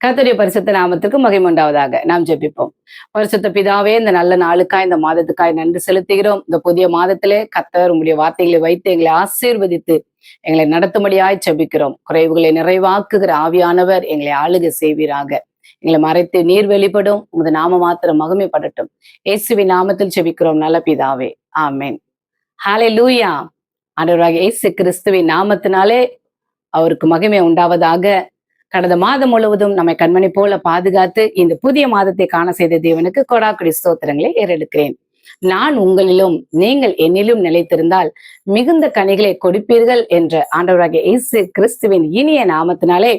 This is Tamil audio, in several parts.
கர்த்தருடைய பரிசுத்த நாமத்துக்கு மகிமை உண்டாவதாக. நாம் ஜெபிப்போம். பரிசுத்த பிதாவே, இந்த நல்ல நாளுக்காய், இந்த மாதத்துக்காய் நன்றி செலுத்துகிறோம். இந்த புதிய மாதத்திலே கர்த்தர் உம்முடைய வார்த்தைகளை வைத்து எங்களை ஆசீர்வதித்து எங்களை நடத்தும்படியாய் ஜெபிக்கிறோம். குறைவுகளை நிறைவாக்குகிற ஆவியானவர் எங்களை ஆளுகை செய்வீராக. எங்களை மறைத்து நீர் வெளிப்படும், உமது நாம மாத்திரம் மகிமைப்படட்டும். இயேசுவின் நாமத்தில் ஜெபிக்கிறோம் நல்ல பிதாவே, ஆமென். ஹல்லேலூயா. ஆண்டவராகிய இயேசு கிறிஸ்துவின் நாமத்தினாலே அவருக்கு மகிமை உண்டாவதாக. கடந்த மாதம் முழுவதும் நம்மை கண்மணி போல பாதுகாத்து இந்த புதிய மாதத்தை காண செய்த தேவனுக்கு கொடாக்குடி ஸ்தோத்திரங்களை ஏறெடுக்கிறேன். நான் உங்களிலும் நீங்கள் என்னிலும் நிலைத்திருந்தால் மிகுந்த கனிகளை கொடுப்பீர்கள் என்ற ஆண்டவராகிய இயேசு கிறிஸ்துவின் இனிய நாமத்தினாலே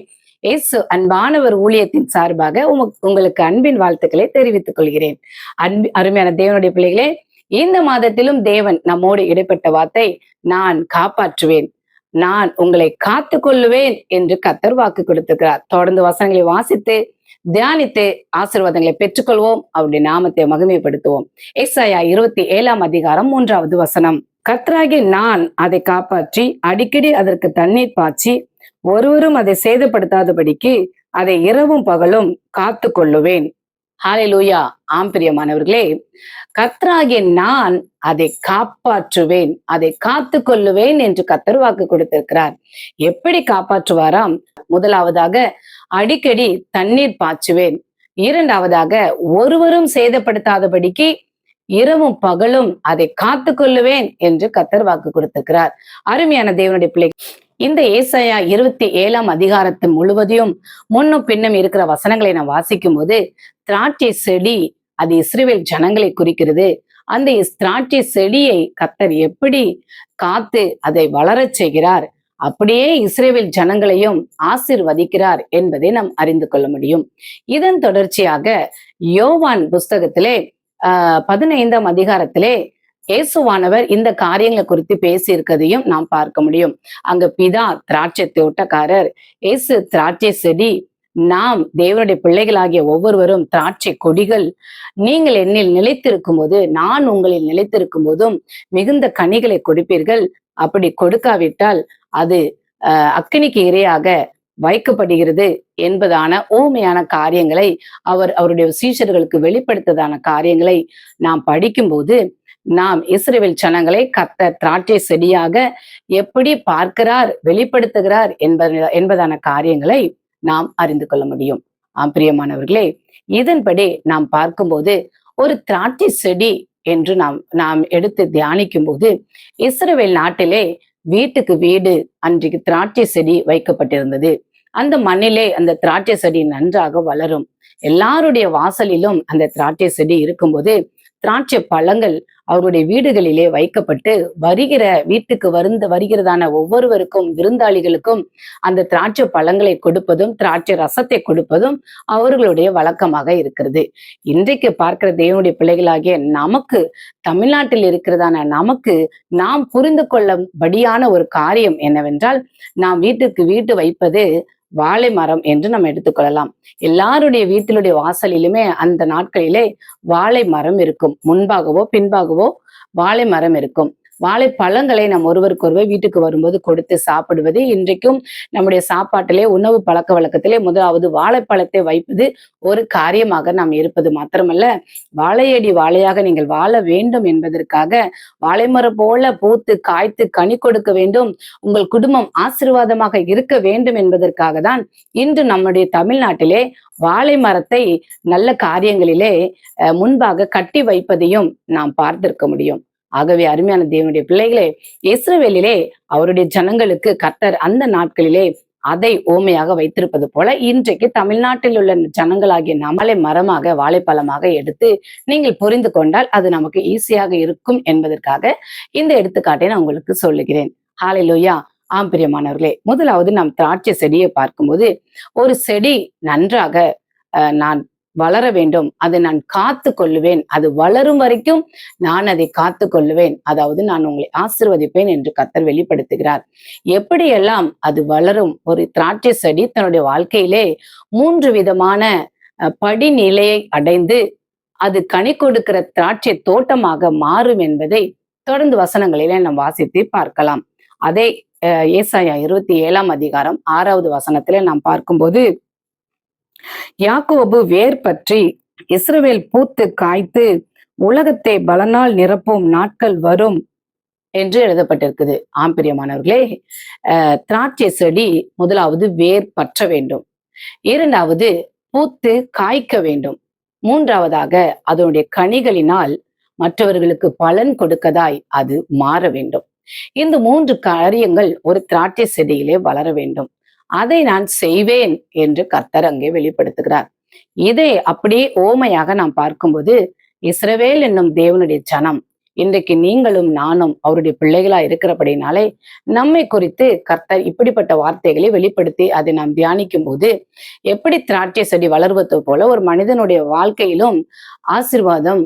இயேசு அன்பானவர் ஊழியத்தின் சார்பாக உங்களுக்கு அன்பின் வாழ்த்துக்களை தெரிவித்துக் கொள்கிறேன். அருமையான தேவனுடைய பிள்ளைகளே, இந்த மாதத்திலும் தேவன் நம்மோடு இடைப்பட்ட வார்த்தை, நான் காப்பாற்றுவேன், நான் உங்களை காத்து கொள்ளுவேன் என்று கர்த்தர் வாக்கு கொடுத்திருக்கிறார். தொடர்ந்து வசனங்களை வாசித்து தியானித்து ஆசீர்வாதங்களை பெற்றுக்கொள்வோம். அவருடைய நாமத்தை மகிமைப்படுத்துவோம். ஏசாயா 27 அதிகாரம் 3வது வசனம். கர்த்தராகிய நான் அதை காப்பாற்றி அடிக்கடி அதற்கு தண்ணீர் பாய்ச்சி ஒருவரும் அதை சேதப்படுத்தாதபடிக்கு அதை இரவும் பகலும் காத்து கொள்ளுவேன். ஹல்லேலூயா. ஆம் பிரியமானவர்களே, கர்த்தராகிய நான் அதை காப்பாற்றுவேன், அதை காத்து கொள்ளுவேன் என்று கர்த்தர் வாக்கு கொடுத்திருக்கிறார். எப்படி காப்பாற்றுவாராம்? முதலாவதாக அடிக்கடி தண்ணீர் பாய்ச்சுவேன். இரண்டாவதாக ஒருவரும் சேதப்படுத்தாதபடிக்கு இரவும் பகலும் அதை காத்து கொள்ளுவேன் என்று கர்த்தர் வாக்கு கொடுத்திருக்கிறார். அருமையான தேவனுடைய பிள்ளை, இந்த ஏசாயா 27 அதிகாரத்தின் முழுவதையும் முன்னும் பின்னும் இருக்கிற வசனங்களை நான் வாசிக்கும் போது, திராட்சை செடி அது இஸ்ரவேல் ஜனங்களை குறிக்கிறது. அந்த திராட்சை செடியை கர்த்தர் எப்படி காத்து அதை வளரச் செய்கிறார், அப்படியே இஸ்ரவேல் ஜனங்களையும் ஆசீர்வதிக்கிறார் என்பதை நாம் அறிந்து கொள்ள முடியும். இதன் தொடர்ச்சியாக யோவான் புஸ்தகத்திலே 15 அதிகாரத்திலே இயேசுவானவர் இந்த காரியங்களை குறித்து பேசி இருக்கிறதையும் நாம் பார்க்க முடியும். அங்க பிதா திராட்சை தோட்டக்காரர், இயேசு திராட்சை செடி, நாம் தேவனுடைய பிள்ளைகளாகிய ஒவ்வொருவரும் திராட்சை கொடிகள். நீங்கள் என்னில் நிலைத்திருக்கும் போது, நான் உங்களில் நிலைத்திருக்கும் போதும் மிகுந்த கனிகளை கொடுப்பீர்கள். அப்படி கொடுக்காவிட்டால் அது அக்கினிக்கு இரையாக வைக்கப்படுகிறது என்பதான ஊமையான காரியங்களை அவருடைய சீஷர்களுக்கு வெளிப்படுத்ததான காரியங்களை நாம் படிக்கும்போது, நாம் இஸ்ரவேல் ஜனங்களை கர்த்தர் திராட்சை செடியாக எப்படி பார்க்கிறார், வெளிப்படுத்துகிறார் என்பதான காரியங்களை நாம் அறிந்து கொள்ள முடியும். பிரியமானவர்களே, இதன்படி நாம் பார்க்கும்போது ஒரு திராட்சை செடி என்று நாம் எடுத்து தியானிக்கும் போது, இஸ்ரவேல் நாட்டிலே வீட்டுக்கு வீடு அன்றைக்கு திராட்சை செடி வைக்கப்பட்டிருந்தது. அந்த மண்ணிலே அந்த திராட்சை செடி நன்றாக வளரும். எல்லாருடைய வாசலிலும் அந்த திராட்சை செடி இருக்கும்போது திராட்சை பழங்கள் அவருடைய வீடுகளிலே வைக்கப்பட்டு வீட்டுக்கு வருகிறதான ஒவ்வொருவருக்கும், விருந்தாளிகளுக்கும் அந்த திராட்சை பழங்களை கொடுப்பதும் திராட்சை ரசத்தை கொடுப்பதும் அவர்களுடைய வழக்கமாக இருக்கிறது. இன்றைக்கு பார்க்கிற தேவனுடைய பிள்ளைகளாகிய நமக்கு, தமிழ்நாட்டில் இருக்கிறதான நமக்கு, நாம் புரிந்து கொள்ளபடியான ஒரு காரியம் என்னவென்றால், நாம் வீட்டுக்கு வீட்டு வைப்பது வாழை மரம் என்று நம்ம எடுத்துக்கொள்ளலாம். எல்லாருடைய வீட்டிலுடைய வாசலிலுமே அந்த நாட்களிலே வாழை மரம் இருக்கும். முன்பாகவோ பின்பாகவோ வாழை மரம் இருக்கும். வாழை பழங்களை நாம் ஒருவருக்கொருவர் வீட்டுக்கு வரும்போது கொடுத்து சாப்பிடுவது இன்றைக்கும் நம்முடைய சாப்பாட்டிலே, உணவு பழக்க வழக்கத்திலே முதலாவது வாழைப்பழத்தை வைப்பது ஒரு காரியமாக நாம் இருப்பது மாத்திரமல்ல, வாழையடி வாழையாக நீங்கள் வாழ வேண்டும் என்பதற்காக, வாழைமரம் போல பூத்து காய்த்து கனி கொடுக்க வேண்டும், உங்கள் குடும்பம் ஆசீர்வாதமாக இருக்க வேண்டும் என்பதற்காக தான் இன்று நம்முடைய தமிழ்நாட்டிலே வாழை மரத்தை நல்ல காரியங்களிலே முன்பாக கட்டி வைப்பதையும் நாம் பார்த்திருக்க முடியும். ஆகவே அருமையான தேவனுடைய பிள்ளைகளே, இஸ்ரவேலிலே அவருடைய ஜனங்களுக்கு கர்த்தர் அந்த நாட்களிலே அதை ஓமையாக வைத்திருப்பது போல, இன்றைக்கு தமிழ்நாட்டில் உள்ள ஜனங்களாகிய நம்மளை மரமாக, வாழைப்பழமாக எடுத்து நீங்கள் புரிந்து கொண்டால் அது நமக்கு ஈஸியாக இருக்கும் என்பதற்காக இந்த எடுத்துக்காட்டை நான் உங்களுக்கு சொல்லுகிறேன். ஹல்லேலூயா. பிரியமானவர்களே, முதலாவது நாம் திராட்சை செடியை பார்க்கும்போது, ஒரு செடி நன்றாக நான் வளர வேண்டும், அதை நான் காத்து கொள்ளுவேன், அது வளரும் வரைக்கும் நான் அதை காத்து கொள்ளுவேன், அதாவது நான் உங்களை ஆசீர்வதிப்பேன் என்று கர்த்தர் வெளிப்படுத்துகிறார். எப்படியெல்லாம் அது வளரும்? ஒரு திராட்சை செடி தன்னுடைய வாழ்க்கையிலே 3 விதமான படிநிலையை அடைந்து அது கனி கொடுக்கிற திராட்சை தோட்டமாக மாறும் என்பதை தொடர்ந்து வசனங்களிலே நாம் வாசித்து பார்க்கலாம். அதை ஏசாயா 27 அதிகாரம் 6வது வசனத்திலே நாம் பார்க்கும்போது, யாக்கோபு வேர் பற்றி, இஸ்ரவேல் பூத்து காய்த்து உலகத்தை பலனால் நிரப்பும் நாட்கள் வரும் என்று எழுதப்பட்டிருக்குது. ஆம்பிரியமானவர்களே, திராட்சை செடி முதலாவது வேர் பற்ற வேண்டும், இரண்டாவது பூத்து காய்க்க வேண்டும், மூன்றாவதாக அதனுடைய கனிகளினால் மற்றவர்களுக்கு பலன் கொடுக்கதாய் அது மாற வேண்டும். இந்த மூன்று காரியங்கள் ஒரு திராட்சை செடியிலே வளர வேண்டும். அதை நான் செய்வேன் என்று கர்த்தர் அங்கே வெளிப்படுத்துகிறார். இதை அப்படியே ஓமையாக நாம் பார்க்கும்போது, இஸ்ரவேல் என்னும் தேவனுடைய ஜனம், இன்றைக்கு நீங்களும் நானும் அவருடைய பிள்ளைகளா இருக்கிறபடினாலே நம்மை குறித்து கர்த்தர் இப்படிப்பட்ட வார்த்தைகளை வெளிப்படுத்தி அதை நாம் தியானிக்கும் போது, எப்படி திராட்சை செடி வளர்வது போல ஒரு மனிதனுடைய வாழ்க்கையிலும் ஆசீர்வாதம்,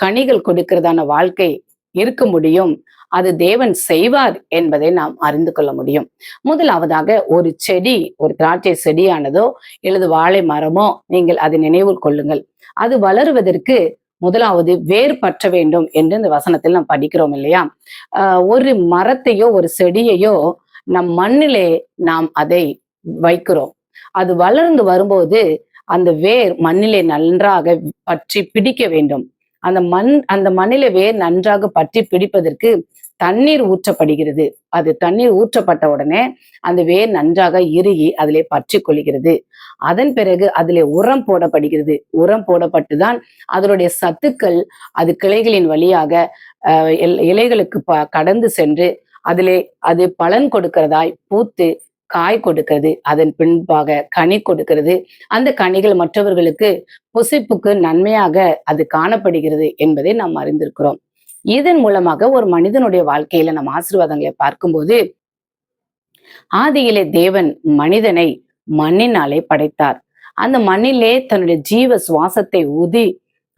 கனிகள் கொடுக்கிறதான வாழ்க்கை இருக்க முடியும். அது தேவன் செய்வார் என்பதை நாம் அறிந்து கொள்ள முடியும். முதலாவதாக, ஒரு செடி, ஒரு திராட்சை செடியானதோ அல்லது வாழை மரமோ, நீங்கள் அதை நினைவில் கொள்ளுங்கள். அது வளருவதற்கு முதலாவது வேர் பற்ற வேண்டும் என்று இந்த வசனத்தில் நாம் படிக்கிறோம் இல்லையா? ஒரு மரத்தையோ ஒரு செடியையோ நம் மண்ணிலே நாம் அதை வைக்கிறோம். அது வளர்ந்து வரும்போது அந்த வேர் மண்ணிலே நன்றாக பற்றி பிடிக்க வேண்டும். அந்த மண்ணிலே வேர் நன்றாக பற்றி பிடிப்பதற்கு தண்ணீர் ஊற்றப்படுகிறது. அது தண்ணீர் ஊற்றப்பட்ட உடனே அந்த வேர் நன்றாக இறுகி அதிலே பற்றி கொள்கிறது. அதன் பிறகு அதிலே உரம் போடப்படுகிறது. உரம் போடப்பட்டுதான் அதனுடைய சத்துக்கள் அது கிளைகளின் வழியாக இலைகளுக்கு கடந்து சென்று அதிலே அது பலன் கொடுக்கிறதாய் பூத்து காய் கொடுக்கிறது. அதன் பின்பாக கனி கொடுக்கிறது. அந்த கனிகள் மற்றவர்களுக்கு புசிப்புக்கு நன்மையாக அது காணப்படுகிறது என்பதை நாம் அறிந்திருக்கிறோம். இதன் மூலமாக ஒரு மனிதனுடைய வாழ்க்கையில நம்ம ஆசீர்வாதங்களை பார்க்கும்போது, ஆதியிலே தேவன் மனிதனை மண்ணினாலே படைத்தார். அந்த மண்ணிலே தன்னுடைய ஜீவ சுவாசத்தை ஊதி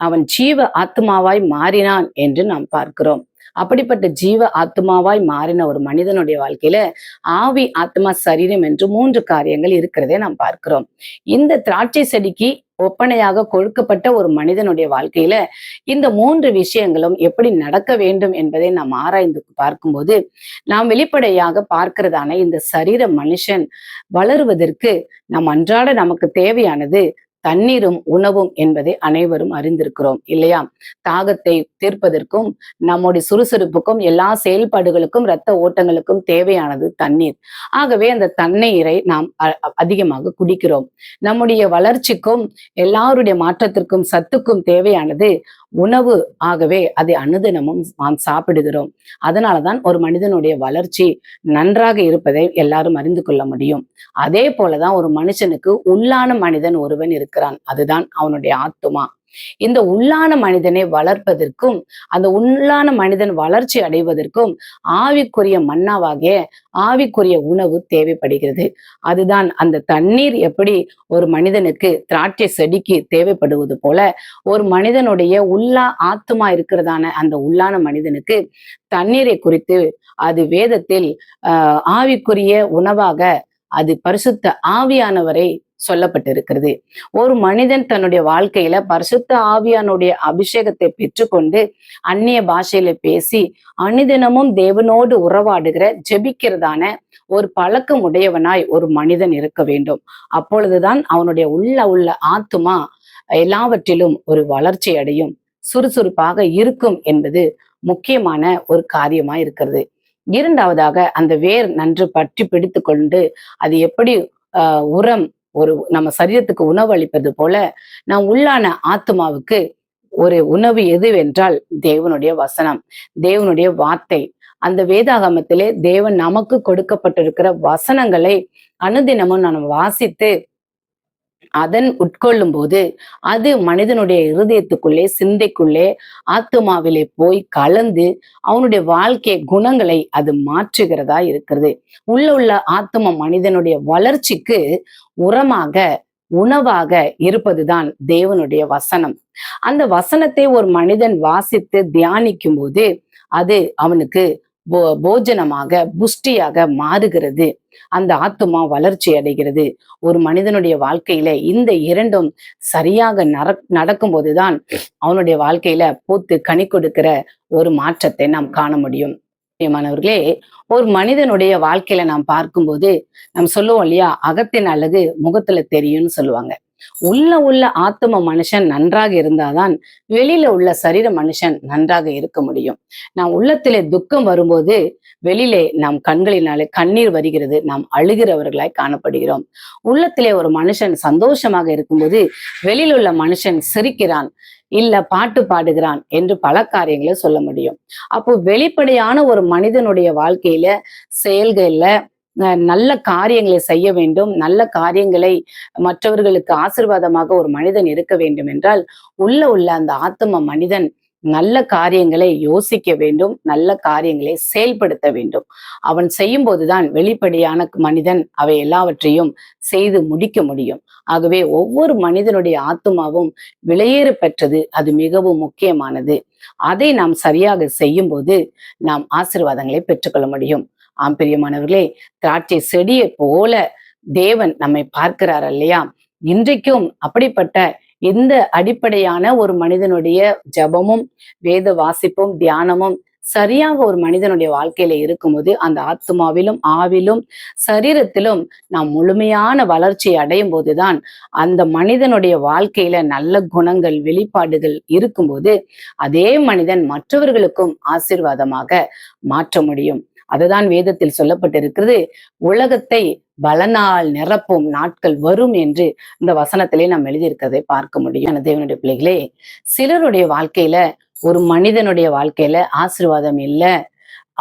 அவன் ஜீவ ஆத்மாவாய் மாறினான் என்று நாம் பார்க்கிறோம். அப்படிப்பட்ட ஜீவ ஆத்மாவாய் மாறின ஒரு மனிதனுடைய வாழ்க்கையில ஆவி, ஆத்மா, சரீரம் என்று மூன்று காரியங்கள் இருக்கிறதே நாம் பார்க்கிறோம். இந்த திராட்சை செடிக்கு ஒப்பனையாக கொடுக்கப்பட்ட ஒரு மனிதனுடைய வாழ்க்கையில இந்த மூன்று விஷயங்களும் எப்படி நடக்க வேண்டும் என்பதை நாம் ஆராய்ந்து பார்க்கும்போது, நாம் வெளிப்படையாக பார்க்கிறதான இந்த சரீர மனுஷன் வளருவதற்கு நாம் அன்றாட நமக்கு தேவையானது தண்ணீரும் உணவும் என்பதை அனைவரும் அறிந்திருக்கிறோம் இல்லையா? தாகத்தை தீர்ப்பதற்கும் நம்முடைய சுறுசுறுப்புக்கும் எல்லா செயல்பாடுகளுக்கும் இரத்த ஓட்டங்களுக்கும் தேவையானது தண்ணீர். ஆகவே அந்த தண்ணீரை நாம் அதிகமாக குடிக்கிறோம். நம்முடைய வளர்ச்சிக்கும் எல்லாருடைய மாற்றத்திற்கும் சத்துக்கும் தேவையானது உணவு. ஆகவே அதை அனுதினமும் நாம் சாப்பிடுகிறோம். அதனாலதான் ஒரு மனிதனுடைய வளர்ச்சி நன்றாக இருப்பதை எல்லாரும் அறிந்து கொள்ள முடியும். அதே போலதான் ஒரு மனுஷனுக்கு உள்ளான மனிதன் ஒருவன் இருக்கிறான். அதுதான் அவனுடைய ஆத்துமா. இந்த உள்ளான மனிதனை வளர்ப்பதற்கும் அந்த உள்ளான மனிதன் வளர்ச்சி அடைவதற்கும் ஆவிக்குரிய மன்னாவாகிய ஆவிக்குரிய உணவு தேவைப்படுகிறது. அதுதான் அந்த தண்ணீர் எப்படி ஒரு மனிதனுக்கு திராட்சை செடிக்கு தேவைப்படுவது போல ஒரு மனிதனுடைய உள்ளா ஆத்துமா இருக்கிறதான அந்த உள்ளான மனிதனுக்கு தண்ணீரை குறித்து அது வேதத்தில் ஆவிக்குரிய உணவாக அது பரிசுத்த ஆவியானவரை சொல்லப்பட்டிருக்கிறது. ஒரு மனிதன் தன்னுடைய வாழ்க்கையில பரிசுத்த ஆவியானுடைய அபிஷேகத்தை பெற்றுக்கொண்டு அந்நிய பாஷையில பேசி அனுதினமும் தேவனோடு உறவாடுகிற ஜெபிக்கிறதான ஒரு பழக்கம் உடையவனாய் ஒரு மனிதன் இருக்க வேண்டும். அப்பொழுதுதான் அவனுடைய உள்ள ஆத்துமா எல்லாவற்றிலும் ஒரு வளர்ச்சி அடையும், சுறுசுறுப்பாக இருக்கும் என்பது முக்கியமான ஒரு காரியமா இருக்கிறது. இரண்டாவதாக, அந்த வேர் நன்று பற்றி பிடித்து கொண்டு அது எப்படி உரம், ஒரு நம்ம சரீரத்துக்கு உணவு அளிப்பது போல நம் உள்ளான ஆத்மாவுக்கு ஒரு உணவு எதுவென்றால் தேவனுடைய வசனம், தேவனுடைய வார்த்தை. அந்த வேதாகமத்திலே தேவன் நமக்கு கொடுக்கப்பட்டிருக்கிற வசனங்களை அனுதினமும் நாம் வாசித்து அதன் உட்கொள்ளும் போது அது மனிதனுடைய இருதயத்துக்குள்ளே, சிந்தைக்குள்ளே, ஆத்துமாவிலே போய் கலந்து அவனுடைய வாழ்க்கை குணங்களை அது மாற்றுகிறதா இருக்கிறது. உள்ள ஆத்தும மனிதனுடைய வளர்ச்சிக்கு உரமாக, உணவாக இருப்பதுதான் தேவனுடைய வசனம். அந்த வசனத்தை ஒரு மனிதன் வாசித்து தியானிக்கும் போது அது அவனுக்கு போஜனமாக, புஷ்டியாக மாறுகிறது. அந்த ஆத்துமா வளர்ச்சி அடைகிறது. ஒரு மனிதனுடைய வாழ்க்கையில இந்த இரண்டும் சரியாக நடக்கும் போதுதான் அவனுடைய வாழ்க்கையில பூத்து கனி கொடுக்கிற ஒரு மாற்றத்தை நாம் காண முடியும். மாணவர்களே, ஒரு மனிதனுடைய வாழ்க்கையில நாம் பார்க்கும்போது நாம் சொல்லுவோம் இல்லையா, அகத்தின் அழகு முகத்துல தெரியும்னு சொல்லுவாங்க. உள்ள ஆத்தும மனுஷன் நன்றாக இருந்தாதான் வெளியில உள்ள சரீர மனுஷன் நன்றாக இருக்க முடியும். நாம் உள்ளத்திலே துக்கம் வரும்போது வெளியிலே நாம் கண்களினாலே கண்ணீர் வருகிறது, நாம் அழுகிறவர்களாய் காணப்படுகிறோம். உள்ளத்திலே ஒரு மனுஷன் சந்தோஷமாக இருக்கும்போது வெளியில் உள்ள மனுஷன் சிரிக்கிறான், இல்ல பாட்டு பாடுகிறான் என்று பல காரியங்களை சொல்ல முடியும். அப்போ வெளிப்படையான ஒரு மனிதனுடைய வாழ்க்கையில செயல்கள்ல நல்ல காரியங்களை செய்ய வேண்டும், நல்ல காரியங்களை மற்றவர்களுக்கு ஆசீர்வாதமாக ஒரு மனிதன் இருக்க வேண்டும் என்றால் உள்ள அந்த ஆத்தும மனிதன் நல்ல காரியங்களை யோசிக்க வேண்டும், நல்ல காரியங்களை செயல்படுத்த வேண்டும். அவன் செய்யும் போதுதான் வெளிப்படையான மனிதன் அவை எல்லாவற்றையும் செய்து முடிக்க முடியும். ஆகவே ஒவ்வொரு மனிதனுடைய ஆத்துமாவும் விலையேற பெற்றது, அது மிகவும் முக்கியமானது. அதை நாம் சரியாக செய்யும் போது நாம் ஆசீர்வாதங்களை பெற்றுக்கொள்ள முடியும். ஆம் பிரியமானவர்களே, திராட்சை செடியை போல தேவன் நம்மை பார்க்கிறார் இல்லையா? இன்றைக்கும் அப்படிப்பட்ட இந்த அடிப்படையான ஒரு மனிதனுடைய ஜபமும் வேத வாசிப்பும் தியானமும் சரியாக ஒரு மனிதனுடைய வாழ்க்கையில இருக்கும்போது அந்த ஆத்மாவிலும் ஆவிலும் சரீரத்திலும் நாம் முழுமையான வளர்ச்சி அடையும் போதுதான் அந்த மனிதனுடைய வாழ்க்கையில நல்ல குணங்கள் வெளிப்பாடுகள் இருக்கும்போது அதே மனிதன் மற்றவர்களுக்கும் ஆசீர்வாதமாக மாற்ற முடியும். அதுதான் வேதத்தில் சொல்லப்பட்டிருக்கிறது. உலகத்தை பலனால் நிரப்பும் நாட்கள் வரும் என்று இந்த வசனத்திலே நாம் எழுதியிருக்கிறதை பார்க்க முடியும். தேவனுடைய பிள்ளைகளே, சிலருடைய வாழ்க்கையில ஒரு மனிதனுடைய வாழ்க்கையில ஆசீர்வாதம் இல்லை,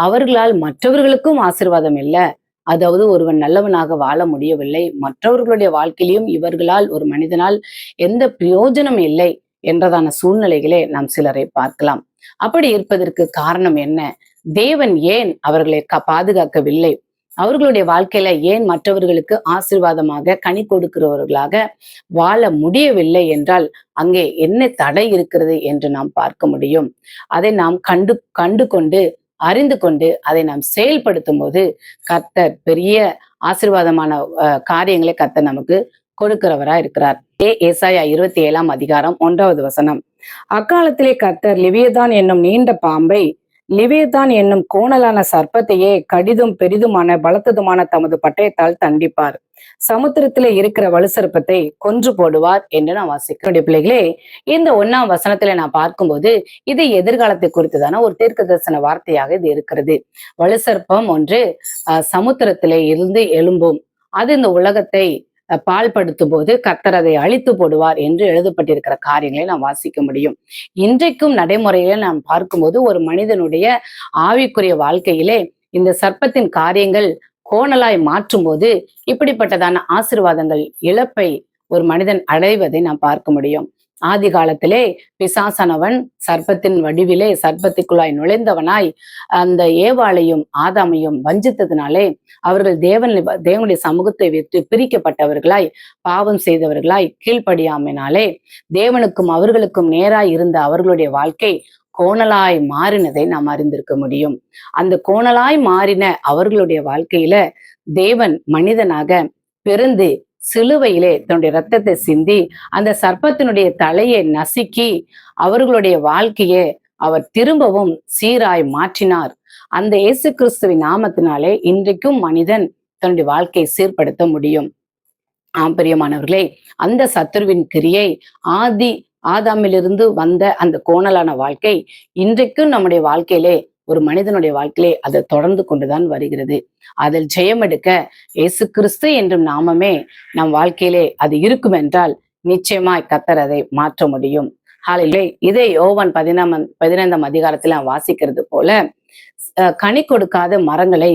அவர்களால் மற்றவர்களுக்கும் ஆசீர்வாதம் இல்லை. அதாவது ஒருவன் நல்லவனாக வாழ முடியவில்லை, மற்றவர்களுடைய வாழ்க்கையிலும் இவர்களால் ஒரு மனிதனால் எந்த பிரயோஜனம் இல்லை என்றதான சூழ்நிலைகளே நாம் சிலரை பார்க்கலாம். அப்படி இருப்பதற்கு காரணம் என்ன? தேவன் ஏன் அவர்களை பாதுகாக்கவில்லை? அவர்களுடைய வாழ்க்கையில ஏன் மற்றவர்களுக்கு ஆசீர்வாதமாக கனி கொடுக்கிறவர்களாக வாழ முடியவில்லை என்றால் அங்கே என்ன தடை இருக்கிறது என்று நாம் பார்க்க முடியும். அதை நாம் கண்டு கொண்டு அறிந்து கொண்டு அதை நாம் செயல்படுத்தும் போது கர்த்தர் பெரிய ஆசீர்வாதமான காரியங்களை கர்த்தர் நமக்கு கொடுக்கிறவரா இருக்கிறார். ஏசாயா 27 அதிகாரம் 1வது வசனம். அக்காலத்திலே கர்த்தர் லிவியதான் என்னும் நீண்ட பாம்பை, லிவியதான் என்னும் கோணலான சர்ப்பத்தையே கடிதும் பெரிதுமான பலத்ததுமான தமது பட்டயத்தால் தண்டிப்பார், சமுத்திரத்திலே இருக்கிற வலுசர்ப்பத்தை கொன்று போடுவார் என்று நான் வாசிக்கிறேன். பிள்ளைகளே, இந்த 1ஆம் வசனத்துல நான் பார்க்கும்போது இது எதிர்காலத்தை குறித்துதான ஒரு தீர்க்க தரிசன வார்த்தையாக இது இருக்கிறது. வலுசர்ப்பம் ஒன்று சமுத்திரத்திலே இருந்து எழும்பும், அது இந்த உலகத்தை பால்படுத்தும் போது கர்த்தர் அதை அழித்து போடுவார் என்று எழுதப்பட்டிருக்கிற காரியங்களை நாம் வாசிக்க முடியும். இன்றைக்கும் நடைமுறையில நாம் பார்க்கும்போது ஒரு மனிதனுடைய ஆவிக்குரிய வாழ்க்கையிலே இந்த சர்ப்பத்தின் காரியங்கள் கோணலாய் மாற்றும் போது இப்படிப்பட்டதான ஆசீர்வாதங்கள் இழப்பை ஒரு மனிதன் அடைவதை நாம் பார்க்க முடியும். ஆதி காலத்திலே பிசாசானவன் சர்ப்பத்தின் வடிவிலே சர்ப்பத்துக்குள்ளாய் நுழைந்தவனாய் அந்த ஏவாளையும் ஆதாமையும் வஞ்சித்ததினாலே அவர்கள் தேவனுடைய சமூகத்தை விட்டு பிரிக்கப்பட்டவர்களாய் பாவம் செய்தவர்களாய் கீழ்ப்படியாமையினாலே தேவனுக்கும் அவர்களுக்கும் நேராய் இருந்த அவர்களுடைய வாழ்க்கை கோணலாய் மாறினதை நாம் அறிந்திருக்க முடியும். அந்த கோணலாய் மாறின அவர்களுடைய வாழ்க்கையில தேவன் மனிதனாக பிறந்து சிலுவையிலே தன்னுடைய ரத்தத்தை சிந்தி அந்த சர்ப்பத்தினுடைய தலையை நசுக்கி அவர்களுடைய வாழ்க்கையை அவர் திரும்பவும் சீராய் மாற்றினார். அந்த இயேசு கிறிஸ்துவின் நாமத்தினாலே இன்றைக்கும் மனிதன் தன்னுடைய வாழ்க்கையை சீர்படுத்த முடியும். பிரியமானவர்களே, அந்த சத்துருவின் கிரியை ஆதாமிலிருந்து வந்த அந்த கோணலான வாழ்க்கை இன்றைக்கும் நம்முடைய வாழ்க்கையிலே ஒரு மனிதனுடைய வாழ்க்கையிலே அதை தொடர்ந்து கொண்டுதான் வருகிறது. அதில் ஜெயம் எடுக்க இயேசு கிறிஸ்து என்றும் நாமமே நம் வாழ்க்கையிலே அது இருக்கும் என்றால் நிச்சயமாய் கர்த்தர் அதை மாற்ற முடியும். இதே யோவான் 15ஆம் அதிகாரத்துல வாசிக்கிறது போல கனி கொடுக்காத மரங்களை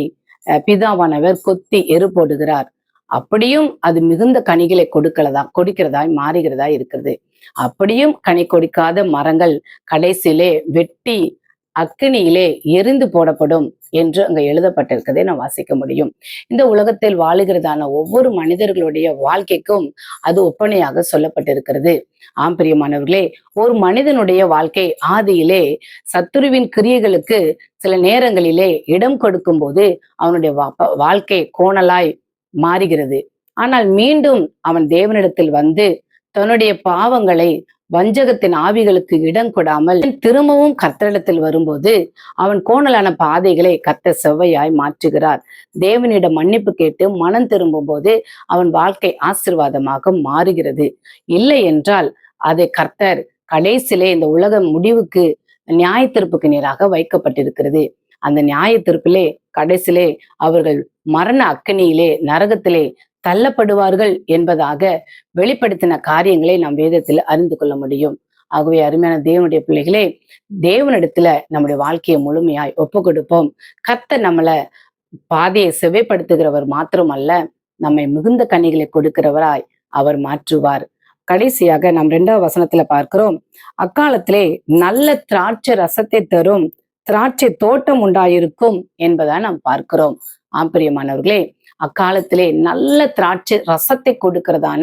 பிதாவானவர் கொத்தி எரு போடுகிறார். அப்படியும் அது மிகுந்த கனிகளை கொடுக்கிறதாய் மாறுகிறதா இருக்கிறது. அப்படியும் கனி கொடுக்காத மரங்கள் கடைசியிலே வெட்டி அக்கினியிலே எரிந்து போடப்படும் என்று அங்க எழுதப்பட்டிருக்கதை நான் வாசிக்க முடியும். இந்த உலகத்தில் வாழுகிறதான ஒவ்வொரு மனிதர்களுடைய வாழ்க்கைக்கும் அது ஒப்பனையாக சொல்லப்பட்டிருக்கிறது. பிரியமானவர்களே, ஒரு மனிதனுடைய வாழ்க்கை ஆதியிலே சத்துருவின் கிரியைகளுக்கு சில நேரங்களிலே இடம் கொடுக்கும் போது அவனுடைய வாழ்க்கை கோணலாய் மாறுகிறது. ஆனால் மீண்டும் அவன் தேவனிடத்தில் வந்து தன்னுடைய பாவங்களை வஞ்சகத்தின் ஆவிகளுக்கு இடம் கொடாமல் திரும்பவும் கர்த்தரிடத்தில் வரும்போது அவன் கோணலான பாதைகளை கர்த்தர் செவ்வையாய் மாற்றுகிறார். தேவனிடம் மன்னிப்பு கேட்டு மனம் திரும்பும் போது அவன் வாழ்க்கை ஆசீர்வாதமாக மாறுகிறது. இல்லை என்றால் அதை கர்த்தர் கடைசியிலே இந்த உலக முடிவுக்கு நியாய தீர்ப்புக்கு நேராக வைக்கப்பட்டிருக்கிறது. அந்த நியாய தீர்ப்பிலே கடைசியிலே அவர்கள் மரண அக்கினியிலே நரகத்திலே தள்ளப்படுவார்கள் என்பதாக வெளிப்படுத்தின காரியங்களை நாம் வேதத்தில் அறிந்து கொள்ள முடியும். ஆகவே அருமையான தேவனுடைய பிள்ளைகளே, தேவனிடத்துல நம்முடைய வாழ்க்கையை முழுமையாய் ஒப்பு கொடுப்போம். கர்த்தர் நம்மளை பாதையை செவைப்படுத்துகிறவர் மாத்திரமல்ல, நம்மை மிகுந்த கனிகளை கொடுக்கிறவராய் அவர் மாற்றுவார். கடைசியாக நாம் 2வது வசனத்துல பார்க்கிறோம், அக்காலத்திலே நல்ல திராட்சை ரசத்தை தரும் திராட்சை தோட்டம் உண்டாயிருக்கும் என்பதை நாம் பார்க்கிறோம். ஆம்பிரியமானவர்களே, அக்காலத்திலே நல்ல திராட்சை ரசத்தை கொடுக்கிறதான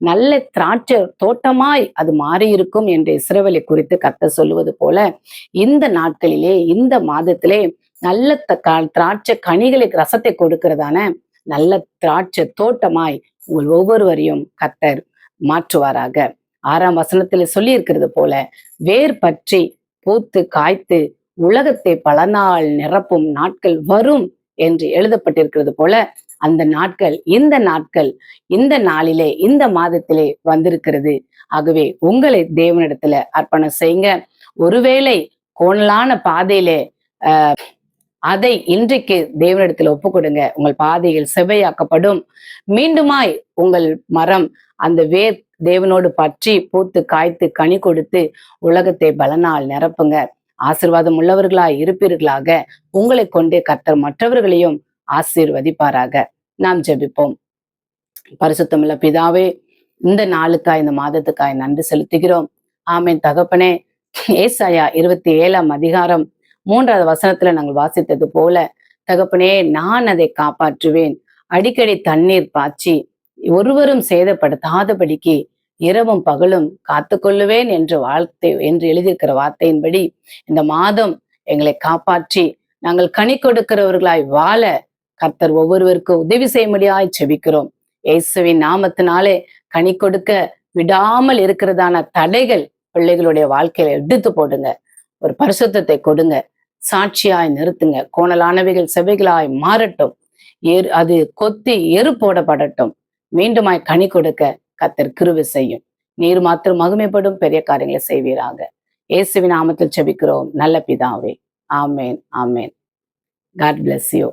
நல்ல திராட்சை தோட்டமாய் அது மாறியிருக்கும் என்று இஸ்ரவேலை குறித்து கர்த்தர் சொல்லுவது போல, இந்த நாட்களிலே இந்த மாதத்திலே நல்ல திராட்சை கனிகளை ரசத்தை கொடுக்கிறதான நல்ல திராட்சை தோட்டமாய் உங்கள் ஒவ்வொருவரையும் கர்த்தர் மாற்றுவாராக. 6ஆம் வசனத்துல சொல்லி இருக்கிறது போல, வேர் பற்றி பூத்து காய்த்து உலகத்தை பல நாள் நிரப்பும் நாட்கள் வரும் என்று எழுதப்பட்டிருக்கிறது போல, அந்த நாட்கள் இந்த நாளிலே இந்த மாதத்திலே வந்திருக்கிறது. ஆகவே உங்களை தேவனிடத்துல அர்ப்பணம் செய்யுங்க. ஒருவேளை கோணலான பாதையிலே அதை இன்றைக்கு தேவனிடத்துல ஒப்பு கொடுங்க. உங்கள் பாதைகள் செவ்வையாக்கப்படும். மீண்டுமாய் உங்கள் மரம் அந்த வேர் தேவனோடு பற்றி பூத்து காய்த்து கனி கொடுத்து உலகத்தை பலனால் நிரப்புங்க. ஆசீர்வாதம் உள்ளவர்களாய் இருப்பீர்களாக. உங்களை கொண்டு கர்த்தர் மற்றவர்களையும் ஆசீர்வதிப்பாராக. நாம் ஜெபிப்போம். பரிசுத்தமுள்ள பிதாவே, இந்த நாளுக்காய் இந்த மாதத்துக்காய் நன்றி செலுத்துகிறோம். ஆமென் தகப்பனே. ஏசாயா 27ஆம் அதிகாரம் 3வது வசனத்துல நாங்கள் வாசித்தது போல, தகப்பனே, நான் அதை காப்பாற்றுவேன். அடிக்கடி தண்ணீர் பாய்ச்சி ஒருவரும் சேதப்படுத்தாதபடிக்கு இரவும் பகலும் காத்து கொள்ளுவேன் என்று எழுதியிருக்கிற வார்த்தையின்படி இந்த மாதம் எங்களை காப்பாற்றி நாங்கள் கனி கொடுக்கிறவர்களாய் வாழ கர்த்தர் ஒவ்வொருவருக்கும் உதவி செய்யும்படியாய் செபிக்கிறோம். இயேசுவின் நாமத்தினாலே கனி கொடுக்க விடாமல் இருக்கிறதான தடைகள் பிள்ளைகளுடைய வாழ்க்கையில எடுத்து போடுங்க. ஒரு பரிசுத்தத்தை கொடுங்க. சாட்சியாய் நிறுத்துங்க. கோணலானவைகள் செவைகளாய் மாறட்டும். அது கொத்தி எரு போடப்படட்டும். மீண்டுமாய் கனி கொடுக்க கர்த்தர் கிருபை செய்யும். நீர் மாத்திரம் மகிமைப்படும் பெரிய காரியங்களை செய்வீராக. இயேசுவின் நாமத்தில் ஜெபிக்கிறோம் நல்ல பிதாவே. ஆமேன், ஆமேன். God bless you.